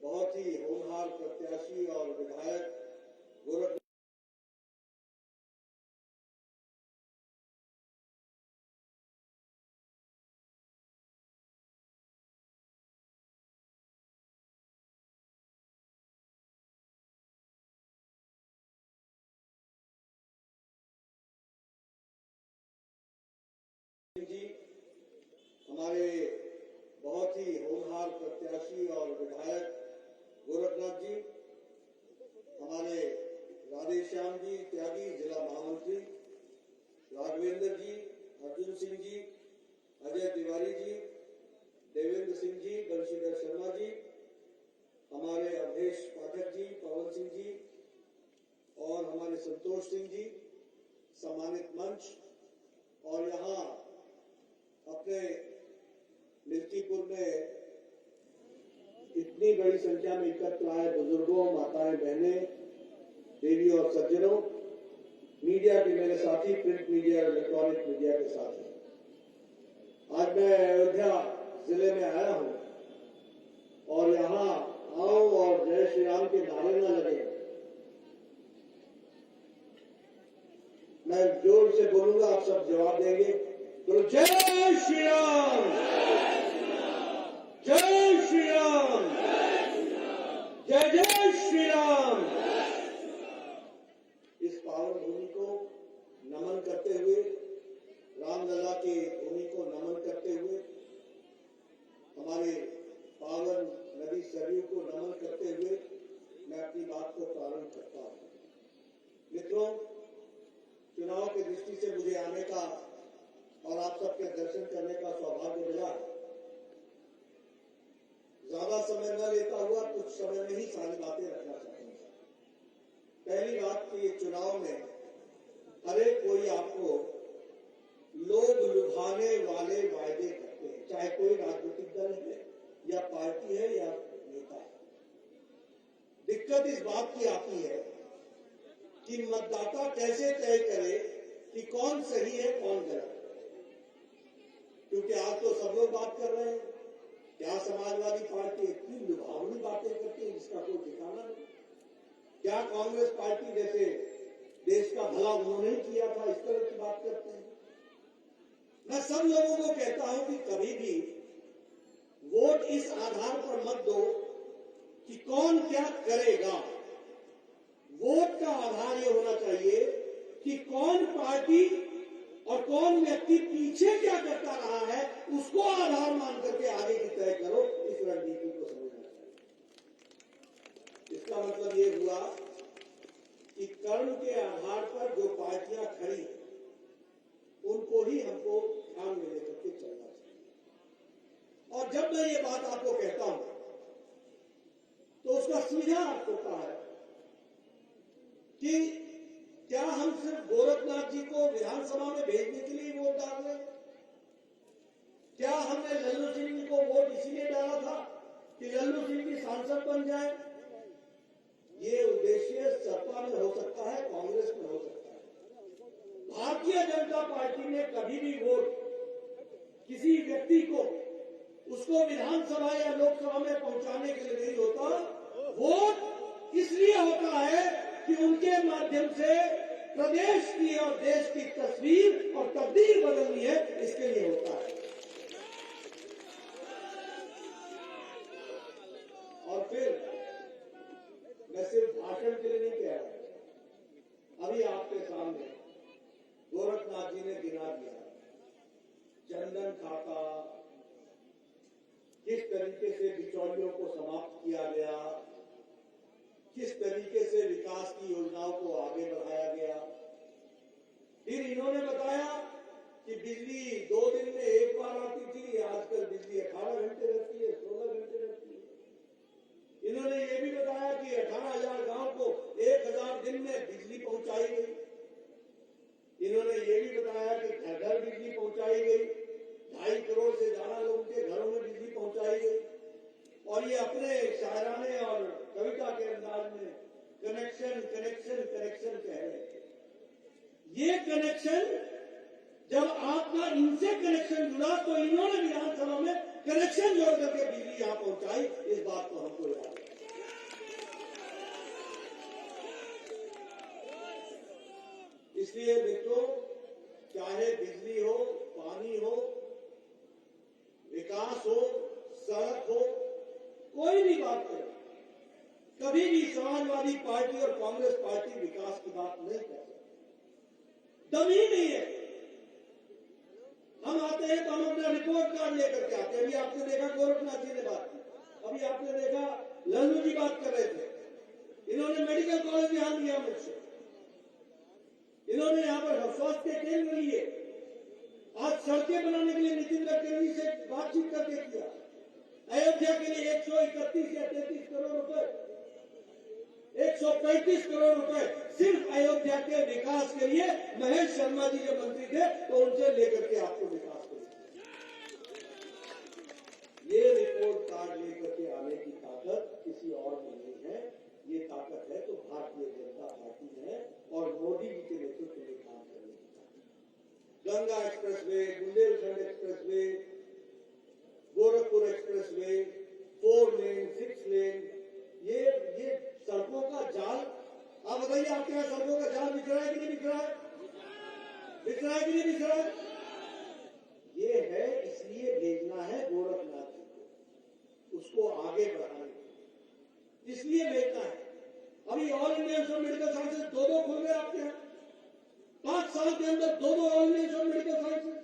बहुत ही होनहार प्रत्याशी और विधायक गोरखनाथ जी, हमारे बहुत ही होनहार प्रत्याशी और विधायक गोरखनाथ जी, हमारे राधेश्याम जी त्यागी जिला महामंत्री, राघवेंद्र जी, अर्जुन सिंह जी, अजय तिवारी जी, देवेंद्र सिंह जी, बंशीधर शर्मा जी, हमारे अवधेश पाठक जी, पवन सिंह जी और हमारे संतोष सिंह जी, सम्मानित मंच और यहाँ अपने मिल्कीपुर में इतनी बड़ी संख्या में एकत्र आए बुजुर्गों, माताएं, बहनें, देवी और सज्जनों, मीडिया के मेरे साथी, प्रिंट मीडिया और इलेक्ट्रॉनिक मीडिया के साथी, आज मैं अयोध्या जिले में आया हूं और यहाँ आओ और जय श्री राम के नारे न लगे। मैं जोर से बोलूंगा, आप सब जवाब देंगे। तो जय श्री राम, जय श्री राम, जय जय श्री राम। इस पावन भूमि को नमन करते हुए, रामलला की भूमि को नमन करते हुए, हमारे पावन नदी सरयू को नमन करते हुए मैं अपनी बात को प्रारंभ करता हूं। मित्रों, चुनाव की दृष्टि से मुझे आने का और आप सबके दर्शन करने का सौभाग्य मिला। ज्यादा समय न लेता हुआ कुछ समय में ही सारी बातें रखना चाहूंगा। पहली बात कि चुनाव में हर एक कोई आपको लोग लुभाने वाले वायदे करते हैं, चाहे कोई राजनीतिक दल है या पार्टी है या नेता है। दिक्कत इस बात की आती है कि मतदाता कैसे तय करे कि कौन सही है कौन गलत है। क्योंकि आज तो सब लोग बात कर रहे हैं, क्या समाजवादी पार्टी इतनी लुभावनी बातें करती है जिसका कोई ठिकाना नहीं। क्या कांग्रेस पार्टी जैसे देश का भला उन्होंने ही किया था, इस तरह की बात करते हैं। मैं सब लोगों को कहता हूं कि कभी भी वोट इस आधार पर मत दो कि कौन क्या करेगा। वोट का आधार यह होना चाहिए कि कौन पार्टी और कौन व्यक्ति पीछे क्या करता रहा है, उसको आधार मान करके आगे की तय करो। इस रणनीति को समझना चाहिए। इसका मतलब ये हुआ कि कर्म के आधार पर जो पार्टियां खड़ी उनको ही हमको ध्यान में लेकर के चलना चाहिए। और जब मैं ये बात आपको कहता हूं तो उसका सीधा अर्थ होता है कि क्या हम सिर्फ गोरखनाथ जी को विधानसभा में भेजने के लिए वोट डाल रहे हैं? क्या हमने लल्लू सिंह जी को वोट इसीलिए डाला था कि लल्लू सिंह जी सांसद बन जाए? ये उद्देश्य सत्ता में हो सकता है, कांग्रेस में हो सकता है। भारतीय जनता पार्टी ने कभी भी वोट किसी व्यक्ति को उसको विधानसभा या लोकसभा में पहुंचाने के लिए नहीं होता। वोट इसलिए होता है कि उनके माध्यम से प्रदेश की और देश की तस्वीर और तकदीर बदलनी है, इसके लिए होता है। और फिर मैं सिर्फ भाषण के लिए नहीं कह रहा। अभी आपके सामने गोरखनाथ जी ने गिना दिया जनधन खाता, किस तरीके से बिचौलियों को समाप्त किया गया, किस तरीके से विकास की योजनाओं को आगे बढ़ाया गया। फिर इन्होंने बताया कि बिजली 2 दिन में एक बार आती थी, आजकल बिजली 18 घंटे रहती है, 16 घंटे रहती है। इन्होंने ये भी बताया कि 18,000 गांव को 1,000 दिन में बिजली पहुंचाई गई। इन्होंने ये भी बताया कि घर घर बिजली पहुंचाई गई, 2.5 करोड़ से ज्यादा लोगों के घरों में बिजली पहुंचाई गई। और ये अपने शायराने और कविता के अंदाज में कनेक्शन कनेक्शन कनेक्शन कह रहे थे। ये कनेक्शन जब आपका इनसे कनेक्शन जुड़ा तो इन्होंने विधानसभा में कनेक्शन जोड़ करके बिजली यहां पहुंचाई। इस बात को हमको याद है। इसलिए मित्रों, चाहे बिजली हो, पानी हो, विकास हो, सड़क हो, कोई भी बात करे, कभी भी समाजवादी पार्टी और कांग्रेस पार्टी विकास की बात नहीं कर सकती। दम ही नहीं है। हम आते हैं तो हम अपना रिपोर्ट कार्ड लेकर के आते हैं। अभी आपने देखा गोरखनाथ जी ने बात की, अभी आपने देखा लल्लू जी बात कर रहे थे। इन्होंने मेडिकल कॉलेज यहाँ दिया मुझसे, इन्होंने यहाँ पर स्वास्थ्य केंद्र लिए, आज सड़कें बनाने के लिए नितिन गडकरी से बातचीत करके किया। अयोध्या के लिए 131 या 33 करोड़ रुपए, 135 करोड़ रुपए सिर्फ अयोध्या के विकास के लिए महेश शर्मा जी जो मंत्री थे तो उनसे लेकर के आपको विकास करें। ये रिपोर्ट कार्ड लेकर के आने की ताकत किसी और में नहीं है। ये ताकत है तो भारतीय जनता पार्टी में है और मोदी जी के नेतृत्व में काम करने की ताकत। Ganga expressway, Bundelkhand expressway, Gorakhpur expressway, 4 लेन, 6 लेन, ये सड़कों का जाल, आप बताइए आपके यहाँ सड़कों का जाल बिछ रहा है कि नहीं बिछ रहा है? बिछ रहा है कि नहीं बिछ रहा है? ये है, इसलिए भेजना है गोरखनाथ जी को, उसको आगे बढ़ाने, इसलिए भेजना है। अभी all India institute of medical sciences 2 खुल गए आपके यहाँ, 5 साल के अंदर 2 all India institute of medical sciences.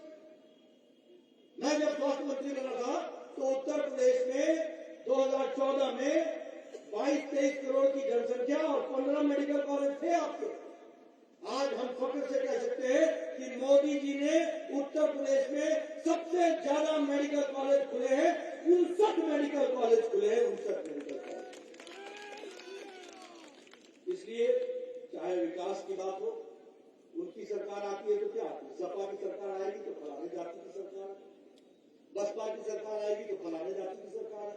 मैं जब स्वास्थ्य मंत्री बना था तो उत्तर प्रदेश में 2014 में 22-23 करोड़ की जनसंख्या और 15 मेडिकल कॉलेज थे आपके। आज हम फख्र से कह सकते हैं कि मोदी जी ने उत्तर प्रदेश में सबसे ज्यादा मेडिकल कॉलेज खुले हैं, 59 मेडिकल कॉलेज खुले हैं, 59 मेडिकल कॉलेज। इसलिए चाहे विकास की बात हो, उनकी सरकार आती है तो क्या आती है, सपा की सरकार आएगी तो फलाने जाति की सरकार है, बसपा की सरकार आएगी तो फलाने जाति की सरकार है,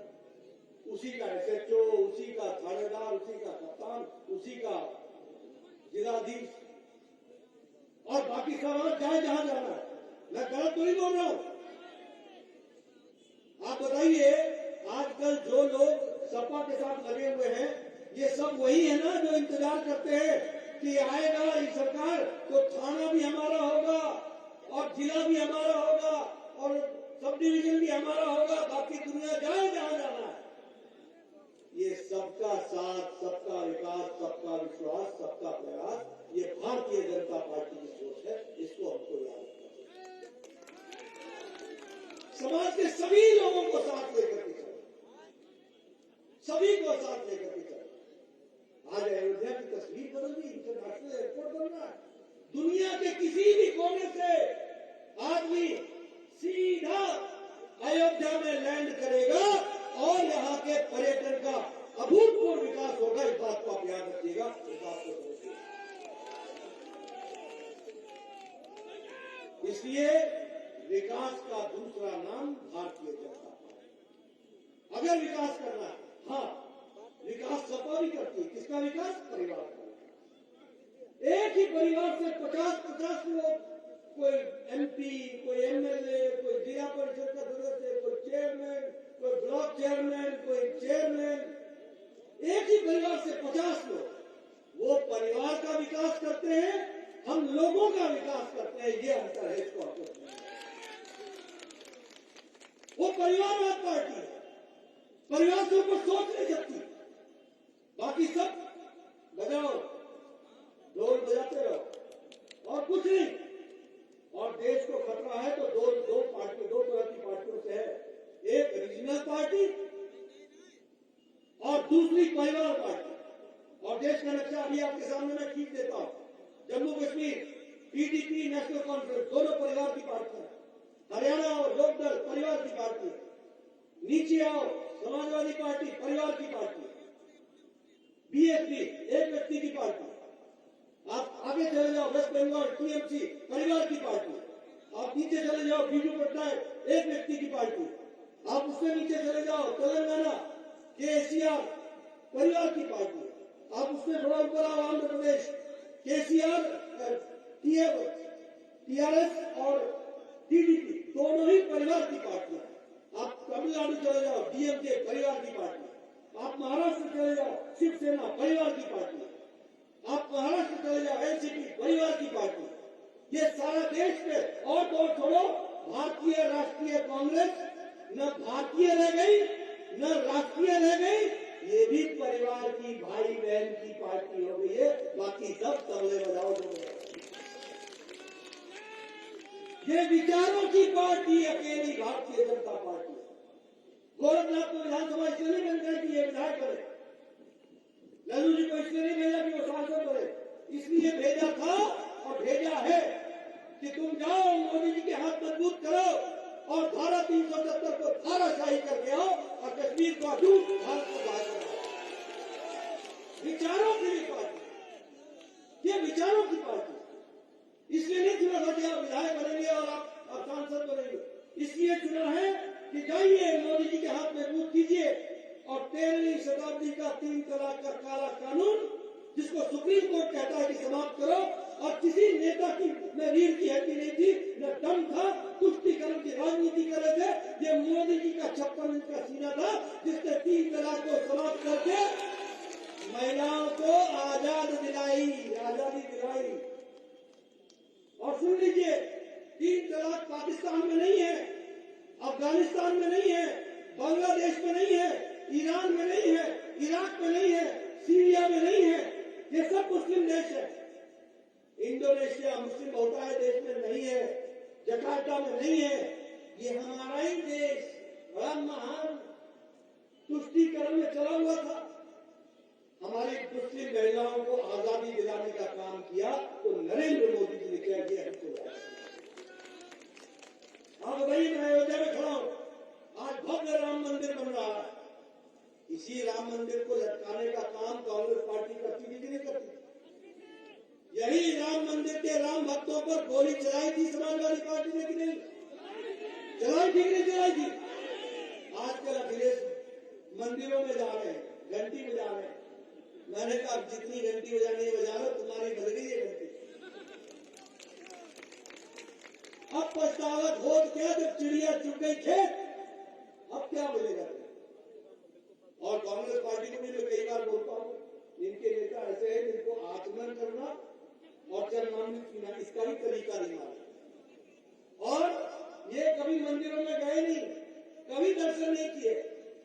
उसी का एसएचओ, उसी का थानेदार, उसी का कप्तान, उसी का जिलाधीश और बाकी सब चाहे जहां जाना है। मैं गलत तो नहीं बोल रहा हूं। आप बताइए, आजकल जो लोग सपा के साथ लगे हुए हैं, ये सब वही है ना जो इंतजार करते हैं कि आएगा ये सरकार तो थाना भी हमारा होगा और जिला भी हमारा होगा और सब डिवीजन भी हमारा होगा, बाकी दुनिया जाए जहां जाना है। ये सबका साथ, सबका विकास, सबका विश्वास, सबका प्रयास, ये भारतीय जनता पार्टी की सोच है, इसको हमको याद रखना चाहिए। समाज के सभी लोगों को साथ लेकर के चलो, सभी को साथ लेकर के चलो। आज अयोध्या की तस्वीर बदल गई, इंटरनेशनल एयरपोर्ट बन रहा है, दुनिया के किसी भी कोने से आदमी सीधा अयोध्या में लैंड करेगा और यहाँ के पर्यटन का अभूतपूर्व विकास होगा। इस बात को आप याद रखिएगा, इस बात को समझिएगा। इसलिए विकास का दूसरा नाम भारतीय जनता पार्टी। अगर विकास करना है, हाँ, विकास सपा भी करती है। किसका विकास? परिवार का। एक ही परिवार से 50-50 लोग, कोई एमपी, कोई एमएलए, कोई जिला परिषद का सदस्य, कोई चेयरमैन, कोई ब्लॉक चेयरमैन, कोई चेयरमैन, एक ही परिवार से 50 लोग, वो परिवार का विकास करते हैं, हम लोगों का विकास करते हैं। ये अंतर है, इसको आपको वो परिवारवाद पार्टी है, परिवार से ऊपर सोच नहीं सकती। बाकी सब बजाओ, ढोल बजाते रहो और कुछ नहीं। और देश को खतरा है तो दो तरह की पार्टियों से है, एक रीजनल पार्टी और दूसरी परिवार पार्टी। और देश का नक्शा अभी आपके सामने मैं खींच देता हूं। Jammu Kashmir PDP national conference, दोनों परिवार की पार्टी है। हरियाणा और लोकदल परिवार की पार्टी है। नीचे आओ, समाजवादी पार्टी परिवार की पार्टी है। बीएसपी एक व्यक्ति की पार्टी। आप आगे चले जाओ, वेस्ट बंगाल टीएमसी परिवार की पार्टी। आप नीचे चले जाओ, बीजू पट्टनायक एक व्यक्ति की पार्टी। आप उससे नीचे चले जाओ, तेलंगाना केसीआर परिवार की पार्टी। आप उससे थोड़ा ऊपर आओ, आंध्र प्रदेश केसीआर टीआरएस और टीडीपी दोनों ही परिवार की पार्टियां। आप तमिलनाडु चले जाओ, डीएमके परिवार की पार्टी। आप महाराष्ट्र चले जाओ, शिवसेना परिवार की पार्टी। आप महाराष्ट्र चले जाओ, एनसीपी परिवार की पार्टी, ये सारा देश में और तो छोड़ो, भारतीय राष्ट्रीय कांग्रेस न भारतीय रह गई न राष्ट्रीय रह गई, ये भी परिवार की भाई बहन की पार्टी हो गई है। बाकी सब तबले बजाओ जो ये विचारों की पार्टी अकेली भारतीय जनता पार्टी है। गोरखनाथ को विधानसभा इसलिए नहीं बन गए कि ये विधायक करे, लल्लू जी को इसलिए नहीं भेजा कि वो सांसद करे, इसलिए भेजा था और भेजा है कि तुम जाओ मोदी जी के हाथ मजबूत करो और धारा 370 को धाराशाही करके आओ और कश्मीर को अटूट भारत को बाहर करो। विचारों की पार्टी, ये विचारों की पार्टी, इसलिए नहीं चुना था कि आप विधायक बनेंगे और आप सांसद बनेंगे, इसलिए चुना है कि जाइए मोदी जी के हाथ मजबूत कीजिए और 13वीं शताब्दी का 3 तलाक का काला कानून, जिसको सुप्रीम कोर्ट कहता है कि समाप्त करो, और किसी नेता की न रीढ़ की हड्डी नहीं थी न दम था, तुष्टीकरण की राजनीति कर रहे थे। ये मोदी जी का 56 इंच का सीना था जिसने 3 तलाक को समाप्त करके महिलाओं को आजादी दिलाई। और सुन लीजिए, 3 तलाक पाकिस्तान में नहीं है, अफगानिस्तान में नहीं है, बांग्लादेश में नहीं है, ईरान में नहीं है, इराक में नहीं है, सीरिया में नहीं है, ये सब मुस्लिम देश है। इंडोनेशिया मुस्लिम बहुतायत देश में नहीं है, जकार्ता में नहीं है, ये हमारा ही देश बड़ा महान तुष्टीकरण में चला हुआ था। हमारी मुस्लिम महिलाओं को आजादी दिलाने का काम किया तो नरेंद्र मोदी जी ने क्या किया हमको। हाँ भाई, मैं अयोध्या में खड़ा हूं, आज भव्य राम मंदिर बन रहा है, इसी राम मंदिर को लटकाने का काम कांग्रेस पार्टी करती थी कि नहीं करती? यही राम मंदिर के राम भक्तों पर गोली चलाई थी समाजवादी पार्टी ने कि नहीं चलाई थी? कि नहीं चलाई थी? आजकल अखिलेश मंदिरों में जा रहे हैं, घंटी बजा रहे हैं। मैंने कहा जितनी घंटी बजानी है बजा लो, तुम्हारी बज गई है घंटी। अब पछतावा खोद क्या, जब चिड़िया चुग गई खेत, अब क्या मिलेगा? और कांग्रेस पार्टी को भी मैं कई बार बोलता हूँ, इनके नेता ऐसे हैं जिनको आचमन करना और चरणामृत पीना इसका भी तरीका नहीं मालूम, और ये कभी मंदिरों में गए नहीं, कभी दर्शन नहीं किए,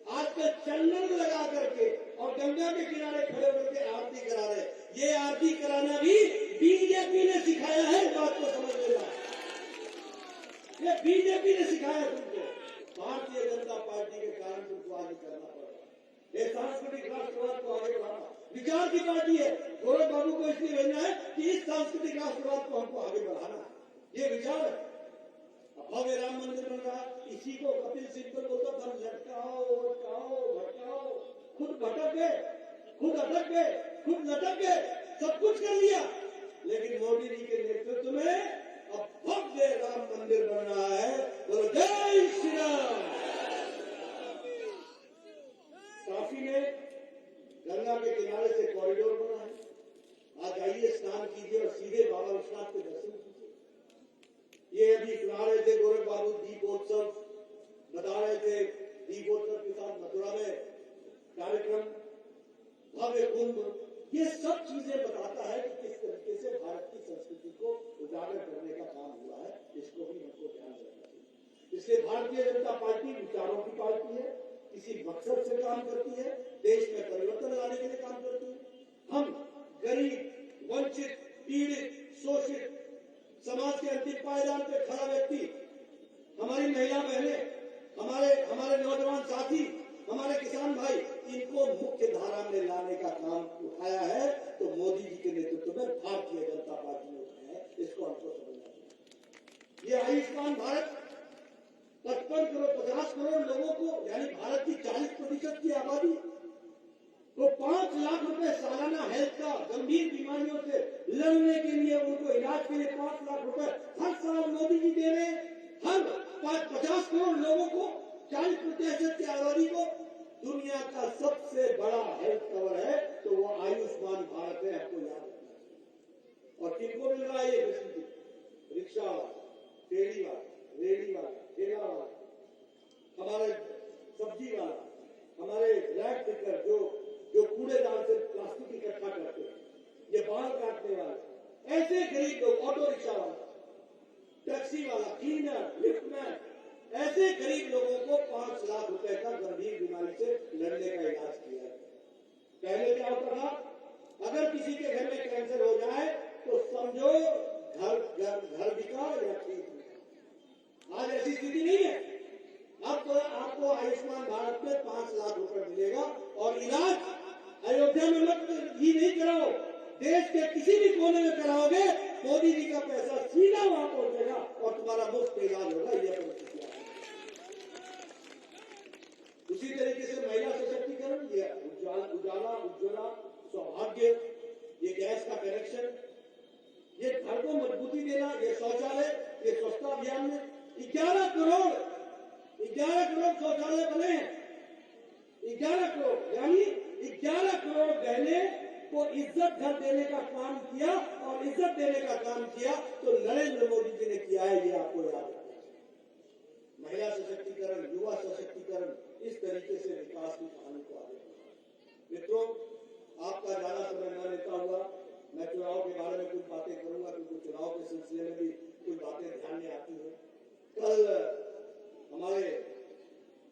आजकल चंदन लगा करके और गंगा के किनारे खड़े होकर के आरती करा रहे। ये आरती कराना भी बीजेपी ने सिखाया है, इस बात को समझ लेना। ये बीजेपी ने सिखाया तुमको, भारतीय जनता पार्टी के कारण तुमको आगे करना पड़ा। ये सांस्कृतिक राष्ट्रवाद को आगे बढ़ाना विचार की पार्टी है। गौरव बाबू को इसलिए भेजना है कि इस सांस्कृतिक राष्ट्रवाद को हमको आगे बढ़ाना, ये विचार है। भव्य राम मंदिर बन रहा, इसी को कपिल सिब्बल बोलता था, लटकाओ लटकाओ भटकाओ, खुद भटक गए, खुद अटक गए, खुद लटक गए, सब कुछ कर लिया, लेकिन मोदी जी के नेतृत्व में अब भव्य राम मंदिर बन रहा है। बोलो जय श्री राम। काशी में गंगा के किनारे से कॉरिडोर बना है, आज आइए स्नान कीजिए और सीधे बाबा विश्वनाथ के दर्शन कीजिए। ये अभी सुना रहे थे गोरख बाबू, दीपोत्सव बता रहे थे, दीपोत्सव के साथ मथुरा में कार्यक्रम, भव्य कुंभ, ये सब चीजें बताता है कि किस तरीके से भारत की संस्कृति को उजागर करने का काम हुआ है। इसको भी हमको ध्यान रखना चाहिए। इसलिए भारतीय जनता पार्टी विचारों की पार्टी है, किसी मकसद से काम करती है, देश में परिवर्तन लाने के लिए काम करती है। हम गरीब, वंचित, पीड़ित, शोषित, समाज के अंतिम पायदान पे खड़ा व्यक्ति, हमारी महिला बहनें, हमारे नौजवान साथी, हमारे किसान भाई, इनको मुख्य धारा में लाने का काम उठाया है तो मोदी जी के नेतृत्व में भारतीय जनता पार्टी ने उठाया है। इसको हमको समझना चाहिए। ये आयुष्मान भारत 55 करोड़ 50 करोड़ लोगों को, यानी भारत की 40% की आबादी तो 5 लाख रुपए सालाना हेल्थ का, गंभीर बीमारियों से लड़ने के लिए, उनको इलाज के लिए 5 लाख रुपए हर साल मोदी जी दे रहे हैं। हर 50 करोड़ लोगों को, 40% की आबादी को दुनिया का सबसे बड़ा हेल्थ कवर है तो वो आयुष्मान भारत है, आपको याद रखना चाहिए। और किनको मिल रहा है ये फैसिलिटी? रिक्शा वाला, फेरी वाला, रेडी वाला, ठेला वाला, हमारे सब्जी वाला, हमारे रैक पिकर जो कूड़ेदान से प्लास्टिक इकट्ठा करते हैं, ये ऐसे गरीब लोग, ऑटो रिक्शा वाला, टैक्सी वाला, क्लीनर, लिफ्टमैन, ऐसे गरीब लोगों को 5 लाख रुपए का गंभीर बीमारी से लड़ने का इलाज किया है। पहले क्या होता था, अगर किसी के घर में कैंसर हो जाए तो समझो घर बिका या खेत बिका। आज ऐसी स्थिति नहीं है। अब तो आपको आयुष्मान भारत में 5 लाख रुपए मिलेगा और इलाज अयोध्या में मत ही नहीं कराओ, देश के किसी भी कोने में कराओगे, मोदी जी का पैसा सीधा वहां पहुंचेगा और तुम्हारा मुफ्त इलाज होगा। यह परिस्थिति है। उसी तरीके से महिला सशक्तिकरण, ये उजाला सौभाग्य, ये गैस का कनेक्शन, ये घर को मजबूती देना, ये शौचालय, ये स्वच्छता अभियान में 11 करोड़ शौचालय बने हैं। 11 करोड़ यानी 11 करोड़ बहने को इज्जत घर देने का काम किया और इज्जत देने का काम किया तो नरेंद्र मोदी जी ने किया है। ये आपको याद रखना चाहिए। महिला सशक्तिकरण, युवा सशक्तिकरण, इस तरीके से विकास की कहानी को आगे बढ़ाएं। मित्रों, आपका ज्यादा समय न लेता हुआ मैं चुनाव के बारे में कुछ बातें करूंगा, क्योंकि चुनाव के सिलसिले में भी कुछ बातें ध्यान में आती हैं। कल हमारे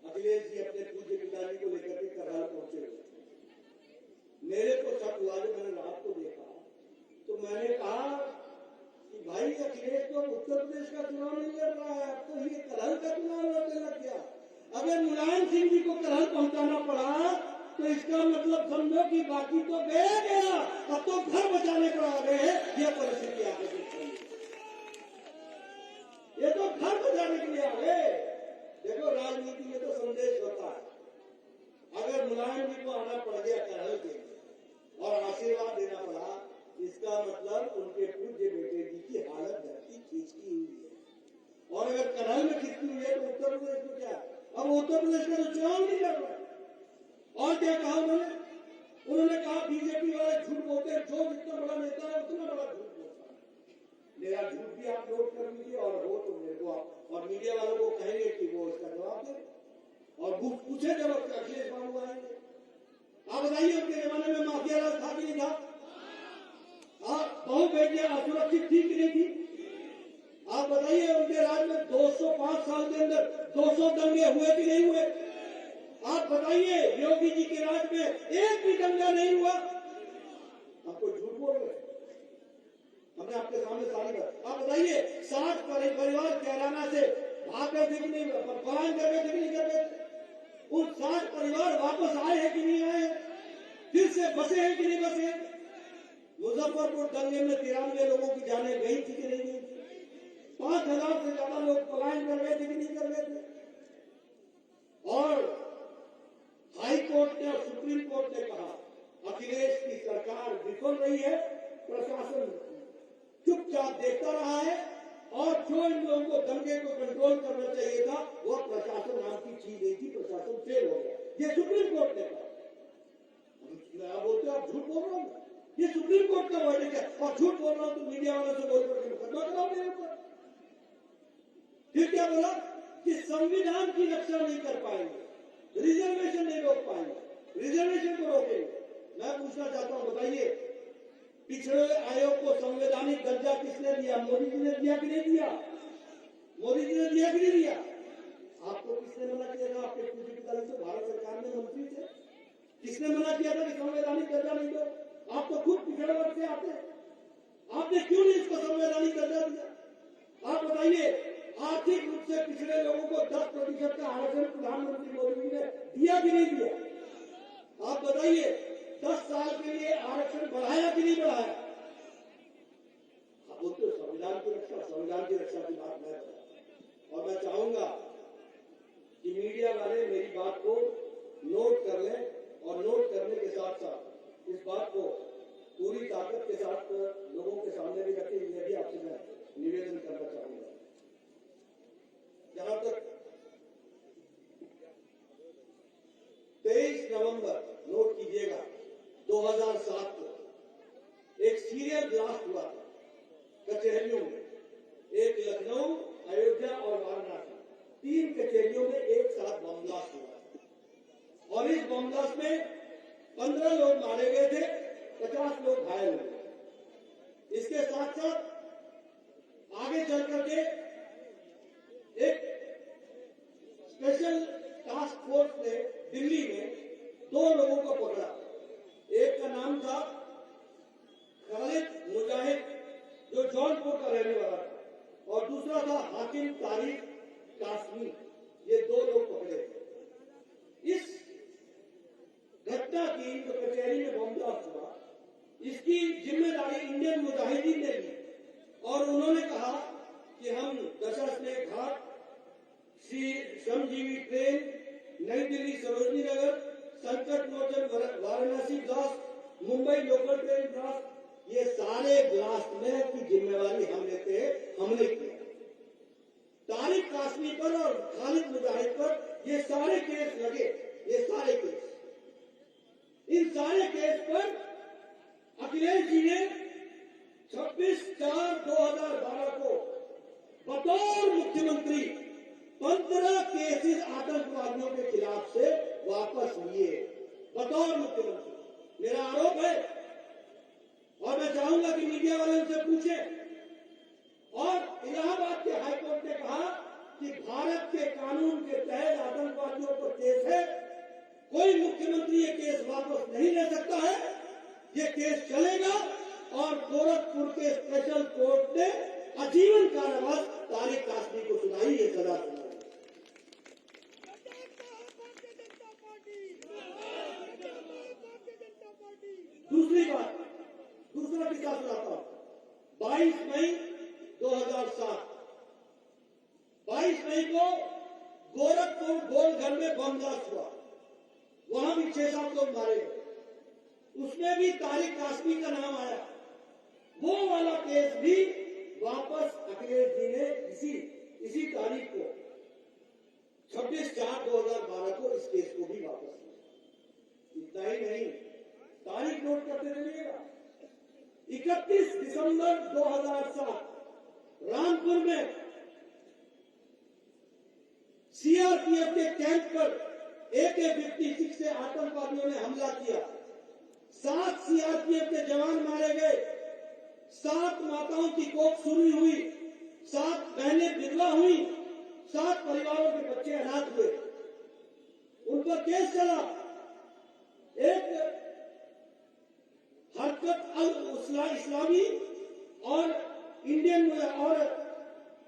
अखिलेश जी अपने पूज्य पिताजी को लेकर के करहाल पहुंचे हुए। मेरे को शक हुआ, जब मैंने रात को देखा तो मैंने कहा कि भाई अखिलेश तो उत्तर प्रदेश का चुनाव नहीं लड़ रहा है, अब तो ये करहल का चुनाव लड़ने लग गया। अगर मुलायम सिंह जी को करहल पहुंचाना पड़ा तो इसका मतलब समझो कि बाकी तो गया, अब तो घर बचाने को आ गए हैं। यह परिस्थिति आगे देख रही है, ये तो घर बचाने के लिए आ गए। देखो, राजनीति में तो संदेश होता है। अगर मुलायम जी को आना पड़ गया करहल के और आशीर्वाद देना पड़ा, इसका मतलब उनके पूज्य बेटे जी की हालत धरती खींचती हुई है। और अगर करहल में खींचती हुई है तो उत्तर प्रदेश में क्या? अब उत्तर प्रदेश का तो चुनाव नहीं लड़ रहा। और क्या कहा उन्होंने कहा बीजेपी वाले झूठ बोलते हैं, जो जितना बड़ा नेता है उतना बड़ा झूठ बोलता है। मेरा झूठ भी आप नोट कर लीजिए और हो तो मेरे को और मीडिया वालों को कहेंगे कि वो इसका जवाब दे और पूछे जब अखिलेश बाबू आएंगे। आप बताइए, उनके जमाने में माफिया राज था कि नहीं था? बहु बेटियां असुरक्षित थी कि नहीं थी? आप बताइए, उनके राज में 205 साल के अंदर 200 दंगे हुए कि नहीं हुए? आप बताइए, योगी जी के राज में एक भी दंगा नहीं हुआ। आपको झूठ बोल रहे, हमने आपके सामने सारी बात। आप बताइए, 60 परिवार कैराना से भाग गए थे कि नहीं, पलायन कर गए थे कि नहीं कर गए? उन 60 परिवार वापस आए हैं कि नहीं आए? फिर से बसे हैं कि नहीं बसे? मुजफ्फरपुर दंगे में 93 लोगों की जानें गई थी कि नहीं गई थी? 5000 से ज्यादा लोग पलायन कर गए थे कि नहीं कर गए थे? और हाई कोर्ट ने और सुप्रीम कोर्ट ने कहा अखिलेश की सरकार विफल रही है, प्रशासन चुपचाप देखता रहा है और जो इन लोगों को दंगे को कंट्रोल करना चाहिए था वह प्रशासन नाम की चीज नहीं थी, प्रशासन फेल हो गया। ये सुप्रीम कोर्ट ने कहा। आप बोलते हो आप झूठ बोल रहे हो, ये सुप्रीम कोर्ट का वर्डिक्ट है और झूठ बोल रहा हूं तो मीडिया वालों से बोल करके मुकदमा कराओ मेरे ऊपर। फिर क्या बोला कि संविधान की रक्षा नहीं कर पाएंगे, रिजर्वेशन नहीं रोक पाएंगे, रिजर्वेशन को रोकेंगे। मैं पूछना चाहता हूं, बताइए, पिछड़े आयोग को संवैधानिक दर्जा किसने दिया? मोदी जी ने दिया कि नहीं दिया? मोदी जी ने दिया कि नहीं दिया? आपको किसने मना किया था? आपके पूज्य पिताजी से भारत सरकार में मंत्री थे, किसने मना किया था कि संवैधानिक दर्जा नहीं दो? आप तो खुद पिछड़े वर्ग से आते हैं, आपने क्यों नहीं इसको संवैधानिक दर्जा दिया? आप बताइए, आर्थिक रूप से पिछड़े लोगों को 10% का आरक्षण प्रधानमंत्री मोदी जी ने दिया कि नहीं दिया? आप बताइए, 10 साल के लिए आरक्षण बढ़ाया कि नहीं बढ़ाया? आप बोलते हो संविधान की रक्षा, संविधान की रक्षा की बात मैं करूं। और मैं चाहूंगा कि मीडिया वाले मेरी बात को नोट कर लें और नोट करने के साथ साथ इस बात को पूरी ताकत के साथ लोगों के सामने भी रखें। यह भी आपसे मैं निवेदन करना चाहूंगा। जहां तक 23 नवंबर नोट कीजिएगा 2007 को एक सीरियल ब्लास्ट हुआ था कचहरियों में, एक लखनऊ, अयोध्या और वाराणसी, 3 कचहरियों में एक साथ बम ब्लास्ट हुआ और इस बम ब्लास्ट में 15 लोग मारे गए थे, 50 लोग घायल हुए। इसके साथ साथ आगे चल करके एक स्पेशल टास्क फोर्स ने दिल्ली में 2 लोगों को पकड़ा। एक का नाम था खालिद मुजाहिद, जो जौनपुर का रहने वाला था, और दूसरा था हाकिम तारिक कासमी। ये 2 लोग पकड़े। इस घटना की जो कचहरी में बम ब्लास्ट हुआ, इसकी जिम्मेदारी इंडियन मुजाहिदीन ने ली और उन्होंने कहा कि हम दशाश्वमेध घाट, श्रमजीवी ट्रेन, नई Delhi Sarojini Nagar, Sankat Mochan Varanasi blast, Mumbai local train blast, ये सारे ब्लास्ट में की जिम्मेवारी हम लेते हैं, हमने किया। तारिक कासमी पर और खालिद मुजाहिद पर ये सारे केस लगे। ये सारे केस, इन सारे केस पर अखिलेश जी ने 26/4/2012 को बतौर मुख्यमंत्री 15 केसेस आतंकवादियों के खिलाफ से वापस लिए, बतौर मुख्यमंत्री। मेरा आरोप है और मैं चाहूंगा कि मीडिया वाले उनसे पूछें। और इलाहाबाद के हाईकोर्ट ने कहा कि भारत के कानून के तहत आतंकवादियों पर केस है, कोई मुख्यमंत्री ये केस वापस नहीं ले सकता है, ये केस चलेगा। और गोरखपुर के स्पेशल कोर्ट ने आजीवन कारावास तारिक कासमी को सुनाई, ये सजा सुनाई। दूसरी बात, दूसरा किस्सा सुनाता हूं। 22 मई 2007, 22 मई को गोरखपुर गोलघर में बम ब्लास्ट हुआ। वहां भी 6-7 लोग मारे गए। उसमें भी तारिक कासमी का नाम आया। वो वाला केस भी वापस अखिलेश जी ने इसी तारीख को 26/4/2012 को इस केस को भी वापस लिया। इतना ही नहीं, तारीख नोट करते चलिएगा। 31 दिसंबर 2007 रामपुर में सीआरपीएफ के कैंप पर AK-56 से आतंकवादियों ने हमला किया। 7 सीआरपीएफ के जवान मारे गए, 7 माताओं की कोख सूनी हुई, 7 बहनें विधवा हुई, 7 परिवारों के बच्चे अनाथ हुए। उन पर केस चला। एक हरकत अल इस्लामी और इंडियन और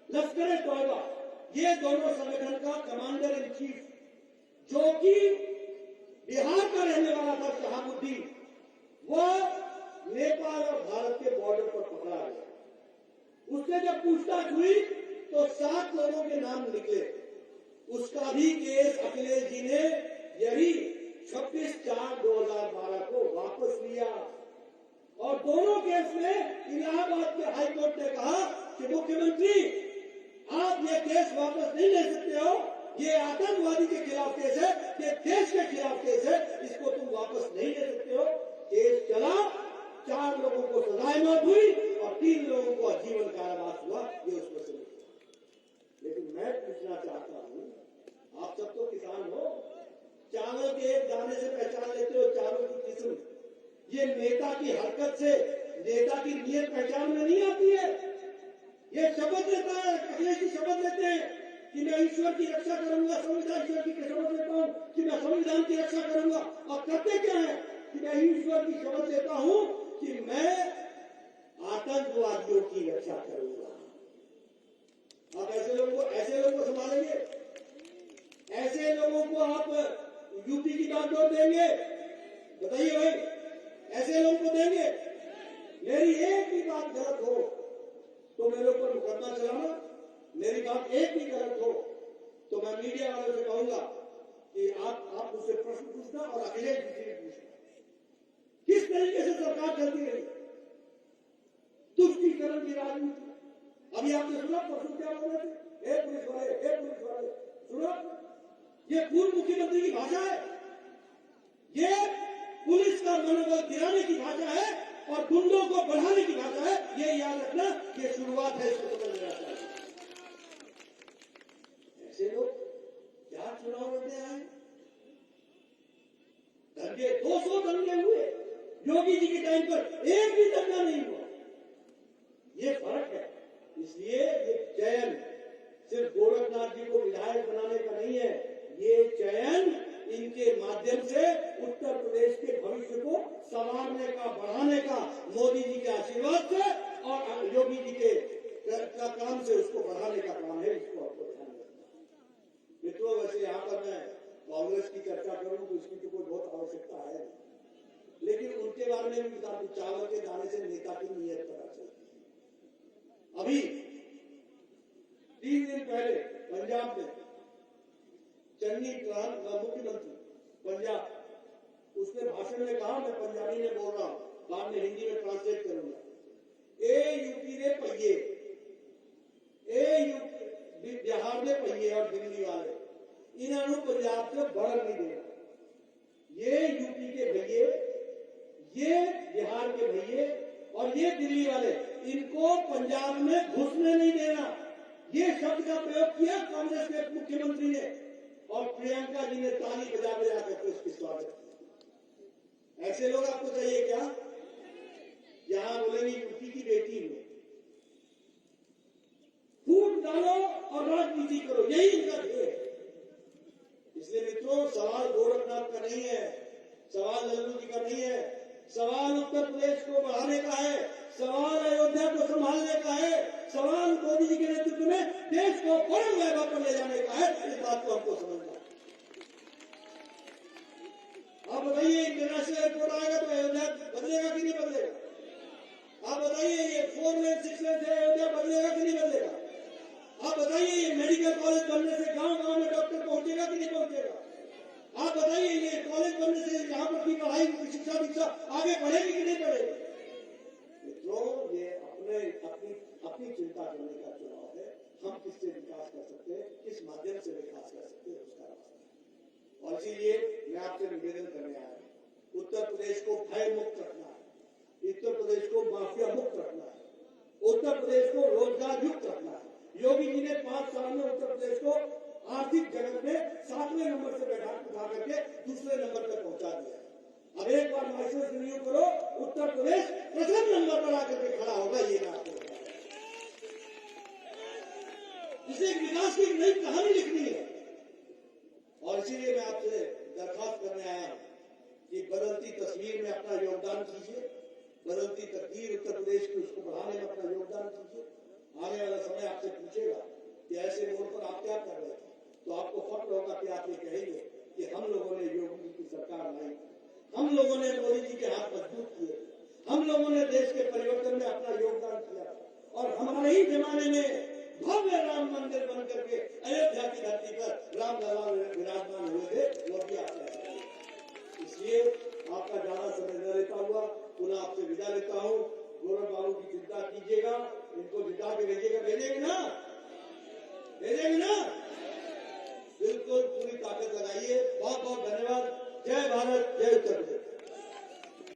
लश्कर-ए-तौबा, ये दोनों संगठन का कमांडर इन चीफ, जो कि बिहार का रहने वाला था, शहाबुद्दीन, वो नेपाल और भारत के बॉर्डर पर पकड़ा गया। उससे जब पूछताछ हुई तो 7 लोगों के नाम निकले। उसका भी केस अखिलेश जी ने यही 26/4/2012 को वापस लिया। और दोनों केस में इलाहाबाद के हाईकोर्ट ने कहा कि मुख्यमंत्री, आप ये केस वापस नहीं ले सकते हो, ये आतंकवादी के खिलाफ केस है, ये देश के खिलाफ केस है, इसको तुम वापस नहीं ले सकते हो। केस चला, 4 लोगों को सजाएं मौत हुई और 3 लोगों को आजीवन कारावास हुआ। ये उसमें से। लेकिन मैं पूछना चाहता हूं, आप सब तो किसान हो, चावल के एक दाने से पहचान लेते हो चावल की किस्म। ये नेता की हरकत से नेता की नीयत पहचान में नहीं आती है। ये शपथ लेता है, अखिलेश जी शपथ लेते हैं कि मैं ईश्वर की रक्षा करूंगा, संविधान ईश्वर की शपथ लेता हूं कि मैं संविधान की रक्षा करूंगा। और करते क्या है कि मैं ईश्वर की शपथ लेता हूं कि मैं आतंकवादियों की रक्षा करूंगा। आप ऐसे लोगों को संभालेंगे? ऐसे लोगों को आप यूपी की बागडोर देंगे? बताइए भाई, ऐसे लोगों को देंगे? मेरी एक भी बात गलत हो तो मेरे ऊपर मुकदमा चलाना, मेरी बात एक भी गलत हो तो मैं मीडिया वालों से कहूंगा कि आप मुझसे प्रश्न पूछना और अखिलेश जी से पूछना। किस तरीके से सरकार चलती रही? तुष्टीकरण की राजनीति। अभी आपने सुना परसों क्या बोल रहे थे? पुलिस वाले सुनो, ये पूर्व मुख्यमंत्री की भाषा है, ये पुलिस का मनोबल गिराने की भाषा है और गुंडों को बढ़ाने की भाषा है। ये याद रखना, ये शुरुआत है, इसको समझ लेना चाहिए। ऐसे लोग क्या चुनाव लड़ने आए? दंगे, 200 दंगे हुए योगी जी के टाइम पर, एक भी दंगा नहीं हुआ। ये फर्क है। इसलिए ये चयन सिर्फ गोरखनाथ जी को विधायक बनाने का नहीं है, ये चयन इनके माध्यम से उत्तर प्रदेश के भविष्य को संवारने का, बढ़ाने का, मोदी जी के आशीर्वाद से और योगी जी के का काम से उसको बढ़ाने का काम है। इसको आपको ध्यान रखना। मित्रों, वैसे यहाँ पर मैं कांग्रेस की चर्चा करूं तो इसकी तो कोई बहुत आवश्यकता है, लेकिन उनके बारे में भी बता दूं, चावल के दाने से नेता की नीयत पता चलती है। अभी 3 दिन पहले पंजाब में चन्नी मुख्यमंत्री पंजाब, उसने भाषण में कहा, मैं पंजाबी में बोल रहा हूं, बाद में हिंदी में ट्रांसलेट करूंगा, ए यूपी ने पहिए, बिहार ने पहिए और दिल्ली वाले इन्होंने पंजाब से बढ़ नहीं देना। ये यूपी के भैये, ये बिहार के भैये और ये दिल्ली वाले, इनको पंजाब में घुसने नहीं देना। ये शब्द का प्रयोग किया कांग्रेस के मुख्यमंत्री ने, और प्रियंका जी ने ताली बजा बजा करके उसकी स्वागत किया। ऐसे लोग आपको चाहिए क्या? यहां बोलेंगे यूपी की बेटी में फूट डालो और राजनीति करो, यही इनका ध्येय है। इसलिए मित्रों, सवाल गोरखनाथ का नहीं है, सवाल लल्लू जी का नहीं है, सवाल उत्तर प्रदेश को बढ़ाने का है, सवाल अयोध्या को संभालने का है, सवाल मोदी जी के नेतृत्व में देश को परम वैभव पर ले जाने का है। इस बात को हमको समझना। आप बताइए, इंटरनेशनल एयरपोर्ट आएगा तो अयोध्या बदलेगा कि नहीं बदलेगा? आप बताइए, ये 4 लेन 6 लेन से अयोध्या बदलेगा कि नहीं बदलेगा? आप बताइए, ये मेडिकल कॉलेज बनने से गांव-गांव में डॉक्टर पहुंचेगा कि नहीं पहुंचेगा? आप बताइए, ये कॉलेज बनने से यहाँ पर की पढ़ाई की शिक्षा आगे बढ़ेगी कि नहीं बढ़ेगी? मित्रों, ये अपनी चिंता करने का चुनाव है। हम किससे विकास कर सकते हैं, किस माध्यम से विकास कर सकते हैं, उसका रास्ता। और इसीलिए मैं आपसे निवेदन करने आया हूं, उत्तर प्रदेश को भय मुक्त रखना है, उत्तर प्रदेश को माफिया मुक्त रखना है, उत्तर प्रदेश को रोजगार युक्त रखना है। योगी जी ने 5 साल में उत्तर प्रदेश को आर्थिक जगत में 7वें नंबर से बैठा उठा करके दूसरे नंबर पर पहुंचा दिया। अब एक बार लाइसेंस रिन्यू करो, उत्तर प्रदेश प्रथम नंबर पर आकर के खड़ा होगा। ये बात इसे विकास की नई कहानी लिखनी है। और इसीलिए मैं आपसे दरखास्त करने आया हूं कि बदलती तस्वीर में अपना योगदान कीजिए, बदलती तकदीर उत्तर प्रदेश की, उसको बढ़ाने में अपना योगदान कीजिए। आने वाला समय आपसे पूछेगा कि ऐसे मोड़ पर आप क्या कर रहे थे, तो आपको फक्र होगा कि आप ये कहेंगे कि हम लोगों ने योगी जी की सरकार लाई, हम लोगों ने मोदी जी के हाथ मजबूत किए, हम लोगों ने देश के परिवर्तन में अपना योगदान किया, और हमारे ही जमाने में भव्य राम मंदिर बन करके अयोध्या की धरती पर राम लला विराजमान हुए थे। वो भी आते। इसलिए आपका ज्यादा समय न लेता हुआ पुनः आपसे विदा लेता हूँ। गौरव बाबू की चिंता कीजिएगा, इनको जिता के भेजिएगा, भेजेंगे ना?